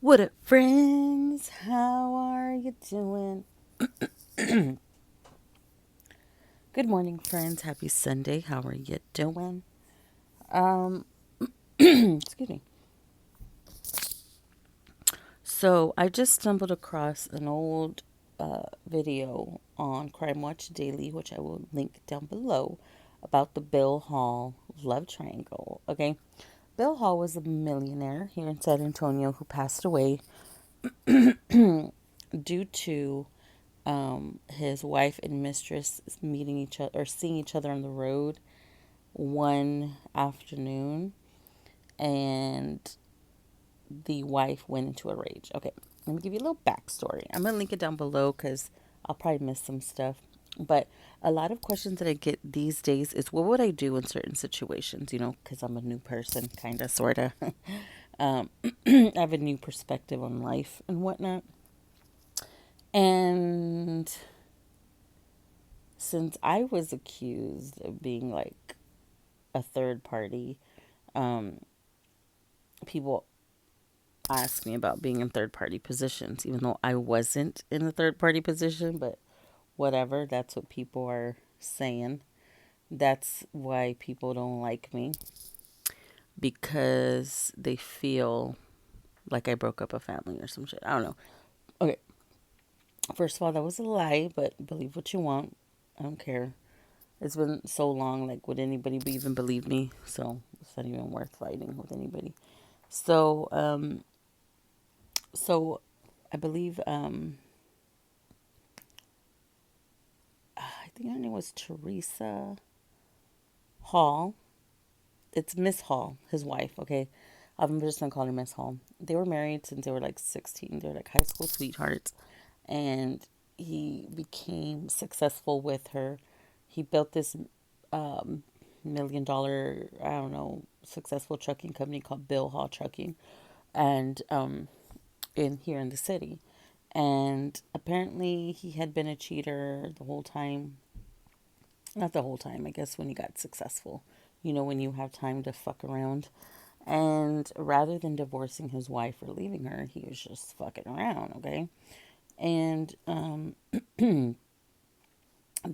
What up, friends? How are you doing? Good morning, friends. Happy Sunday. How are you doing? Um, excuse me. So, I just stumbled across an old video on Crime Watch Daily, which I will link down below, about the Bill Hall love triangle. Okay. Bill Hall was a millionaire here in San Antonio who passed away due to his wife and mistress meeting each other or seeing each other on the road one afternoon, and the wife went into a rage. Okay, let me give you a little backstory. I'm gonna link it down below because I'll probably miss some stuff. But a lot of questions that I get these days is what would I do in certain situations, because I'm a new person, kind of, sort of. I have a new perspective on life and whatnot. And since I was accused of being like a third party, um, people ask me about being in third party positions, even though I wasn't in a third party position, but whatever, that's what people are saying. That's why people don't like me because they feel like I broke up a family or some shit. I don't know. Okay, first of all, that was a lie, but believe what you want. I don't care. It's been so long, like, would anybody even believe me? So it's not even worth fighting with anybody. So, so I believe, I think her name was Teresa Hall. It's Miss Hall, his wife, okay? I'm just gonna call her Miss Hall. They were married since they were like 16. They were like high school sweethearts. And he became successful with her. He built this um, $1 million, I don't know, successful trucking company called Bill Hall Trucking, and in here in the city. And apparently, he had been a cheater the whole time. Not the whole time, I guess, when he got successful. When you have time to fuck around. And rather than divorcing his wife or leaving her, he was just fucking around, okay? And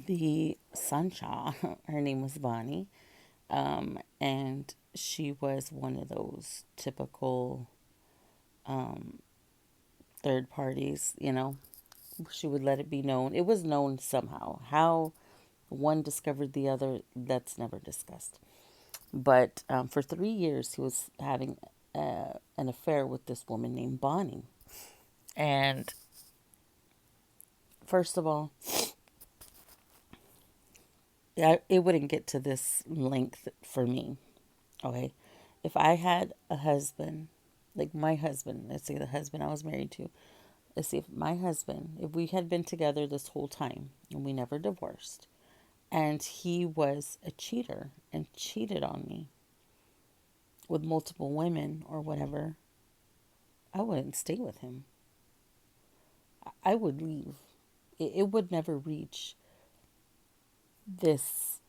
the Sancha, her name was Bonnie, and she was one of those typical third parties. She would let it be known. It was known somehow. How one discovered the other, that's never discussed. But for 3 years, he was having an affair with this woman named Bonnie. And first of all, it wouldn't get to this length for me. Okay. If I had a husband, like my husband, let's say the husband I was married to, let's see if my husband, if we had been together this whole time and we never divorced, and he was a cheater and cheated on me with multiple women or whatever, I wouldn't stay with him. I would leave. It would never reach this.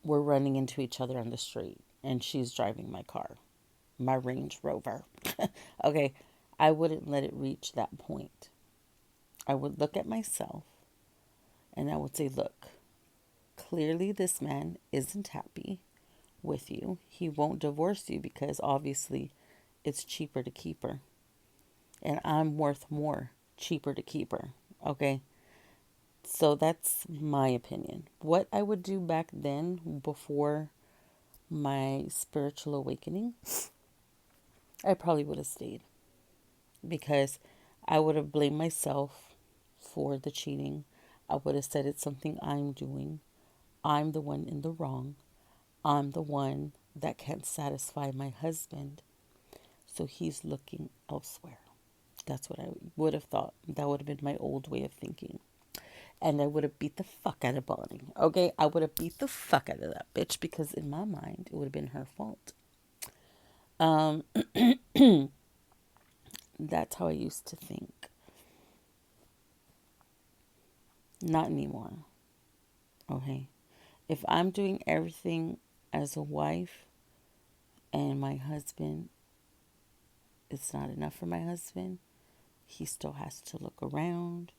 We're running into each other on the street and she's driving my car, my Range Rover. Okay, I wouldn't let it reach that point. I would look at myself and I would say, look, clearly this man isn't happy with you. He won't divorce you because obviously it's cheaper to keep her. And I'm worth more, cheaper to keep her. Okay? So that's my opinion. What I would do back then, before my spiritual awakening, I probably would have stayed because I would have blamed myself for the cheating. I would have said it's something I'm doing. I'm the one in the wrong. I'm the one that can't satisfy my husband. So he's looking elsewhere. That's what I would have thought. That would have been my old way of thinking. And I would have beat the fuck out of Bonnie. Okay? I would have beat the fuck out of that bitch because in my mind, it would have been her fault. Um, that's how I used to think. Not anymore. Okay? If I'm doing everything as a wife and my husband it's not enough for my husband. He still has to look around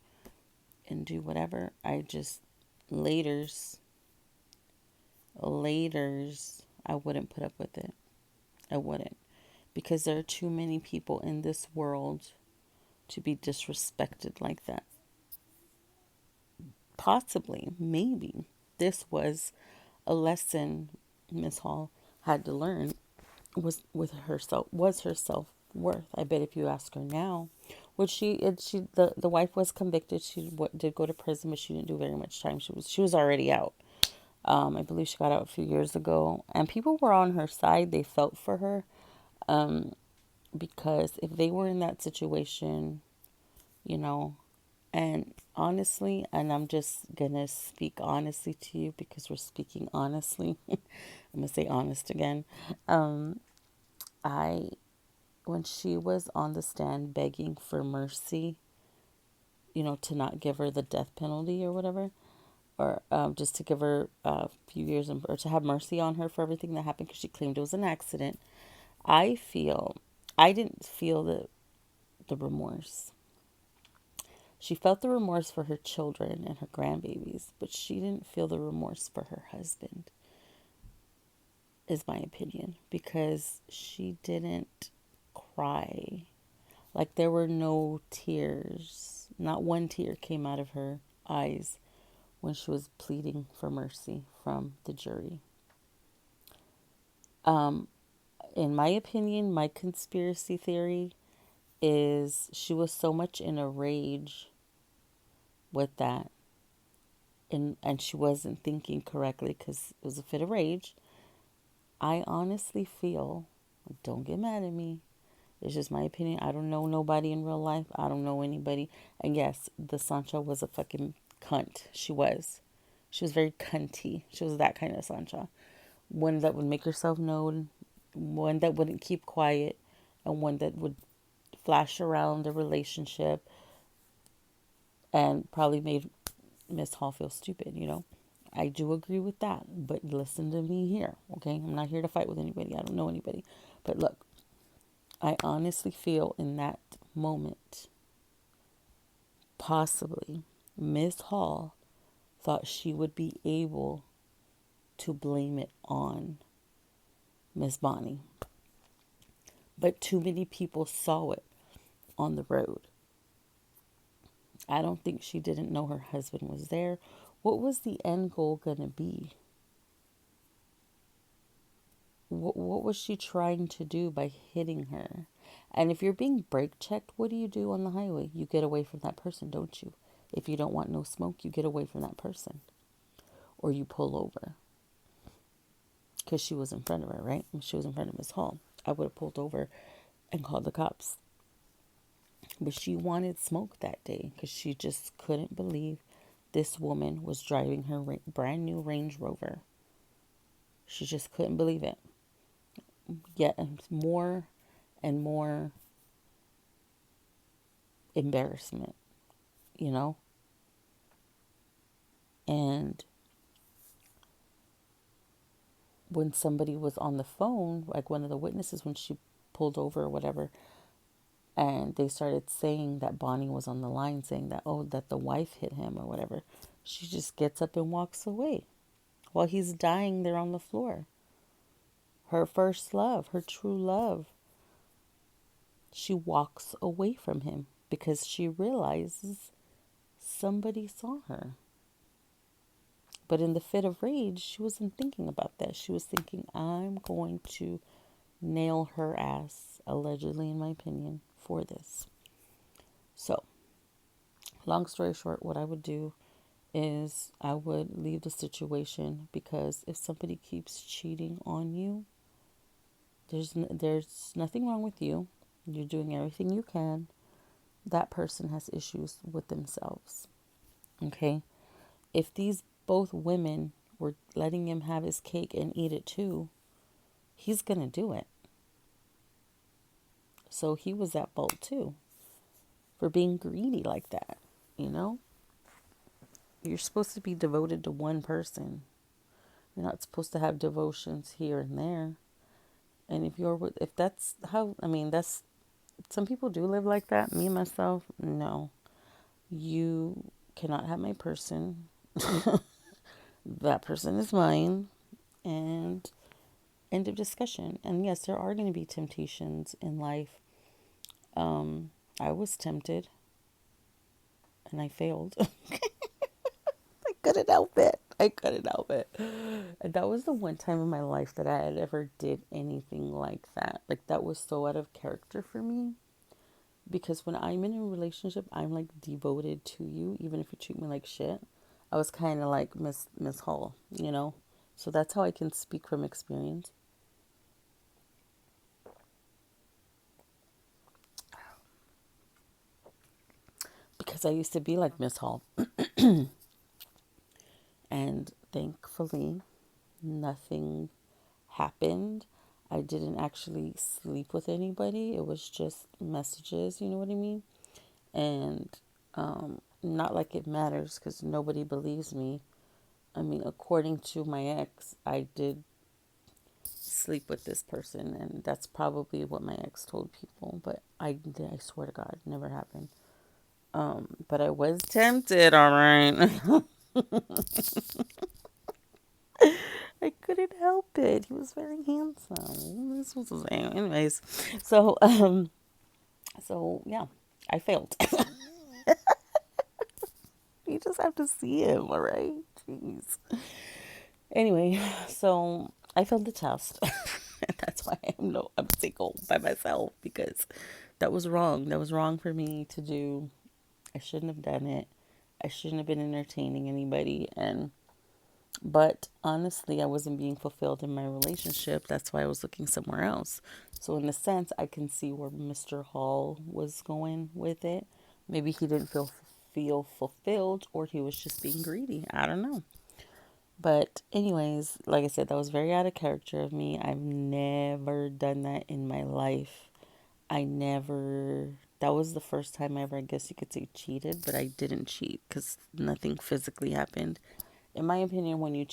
and do whatever. I just, laters, laters, I wouldn't put up with it. I wouldn't. Because there are too many people in this world to be disrespected like that. Possibly, maybe, this was a lesson Miss Hall had to learn, was her self worth. I bet if you ask her now, would she the wife was convicted. She did go to prison, but she didn't do very much time. She was already out. I believe she got out a few years ago, and people were on her side. They felt for her, because if they were in that situation, you know, and honestly, and I'm just gonna speak honestly to you because we're speaking honestly. I'm gonna say honest again. I When she was on the stand begging for mercy, to not give her the death penalty or whatever, or just to give her a few years or to have mercy on her for everything that happened because she claimed it was an accident. I feel I didn't feel the remorse. She felt the remorse for her children and her grandbabies, but she didn't feel the remorse for her husband, is my opinion, because she didn't cry. Like, there were no tears. Not one tear came out of her eyes when she was pleading for mercy from the jury. In my opinion, my conspiracy theory is she was so much in a rage with that, and she wasn't thinking correctly because it was a fit of rage. I honestly feel, don't get mad at me, it's just my opinion. I don't know nobody in real life. I don't know anybody. And yes, the Sancha was a fucking cunt. She was. She was very cunty. She was that kind of Sancha. One that would make herself known, one that wouldn't keep quiet, and one that would flash around the relationship and probably made Miss Hall feel stupid. I do agree with that, but listen to me here, okay? I'm not here to fight with anybody. I don't know anybody. But look, I honestly feel in that moment, possibly, Miss Hall thought she would be able to blame it on Miss Bonnie. But too many people saw it on the road. I don't think she didn't know her husband was there. What was the end goal going to be? What was she trying to do by hitting her? And if you're being brake checked, what do you do on the highway? You get away from that person, don't you? If you don't want no smoke, you get away from that person. Or you pull over. Because she was in front of her, right? She was in front of Miss Hall. I would have pulled over and called the cops. But she wanted smoke that day because she just couldn't believe this woman was driving her brand new Range Rover. She just couldn't believe it. Yet more and more embarrassment, you know? And when somebody was on the phone, like one of the witnesses, when she pulled over or whatever, and they started saying that Bonnie was on the line saying that, oh, that the wife hit him or whatever, she just gets up and walks away while he's dying there on the floor. Her first love, her true love. She walks away from him because she realizes somebody saw her. But in the fit of rage, she wasn't thinking about that. She was thinking, I'm going to nail her ass, allegedly, in my opinion, for this. So, long story short, what I would do is I would leave the situation, because if somebody keeps cheating on you, there's nothing wrong with you. You're doing everything you can. That person has issues with themselves. Okay? If these both women were letting him have his cake and eat it too, he's going to do it. So he was at fault too for being greedy like that, you know? You're supposed to be devoted to one person. You're not supposed to have devotions here and there. And if that's how, I mean, that's Some people do live like that. Me, myself, no. You cannot have my person. That person is mine. And end of discussion. And yes, there are going to be temptations in life. I was tempted and I failed. I couldn't help it. I couldn't help it. And that was the one time in my life that I had ever did anything like that. Like that was so out of character for me. Because when I'm in a relationship, I'm like devoted to you, even if you treat me like shit. I was kind of like Miss Hall, you know. So that's how I can speak from experience. Because I used to be like Miss Hall, and thankfully, nothing happened. I didn't actually sleep with anybody. It was just messages, you know what I mean? And not like it matters because nobody believes me. I mean, according to my ex, I did sleep with this person, and that's probably what my ex told people. But I swear to God, it never happened. But I was tempted, all right. I couldn't help it. He was very handsome. This was his name. Anyways, so so yeah, I failed. You just have to see him, all right? Jeez. Anyway, so I failed the test. That's why I'm single by myself because that was wrong. That was wrong for me to do. I shouldn't have done it. I shouldn't have been entertaining anybody, and but honestly, I wasn't being fulfilled in my relationship. That's why I was looking somewhere else. So in a sense, I can see where Mr. Hall was going with it. Maybe he didn't feel fulfilled, or he was just being greedy. I don't know. But anyways, like I said, that was very out of character of me. I've never done that in my life. I never. That was the first time I ever, I guess you could say, cheated, but I didn't cheat because nothing physically happened. In my opinion, when you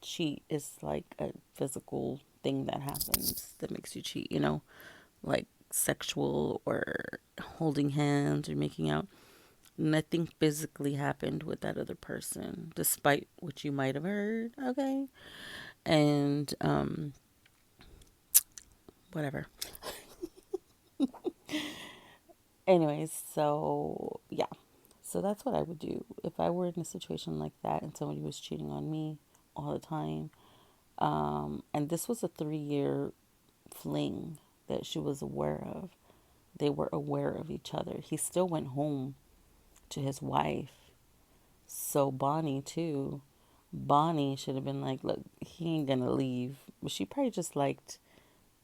cheat is like a physical thing that happens that makes you cheat, you know, like sexual or holding hands or making out. Nothing physically happened with that other person, despite what you might have heard, okay? And whatever. Anyways, so yeah. So that's what I would do if I were in a situation like that and somebody was cheating on me all the time. And this was a 3 year fling that she was aware of. They were aware of each other. He still went home to his wife. So Bonnie, too. Bonnie should have been like, look, he ain't gonna leave. But she probably just liked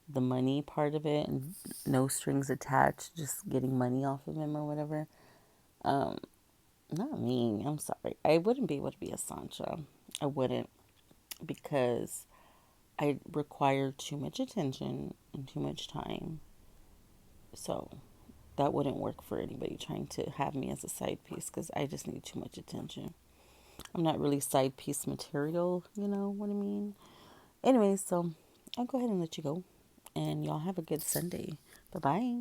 the money part of it and no strings attached, just getting money off of him or whatever. Um, Not me. I'm sorry. I wouldn't be able to be a Sancha. I wouldn't because I require too much attention and too much time. So that wouldn't work for anybody trying to have me as a side piece because I just need too much attention. I'm not really side piece material, you know what I mean? Anyway, so I'll go ahead and let you go. And y'all have a good Sunday. Bye bye.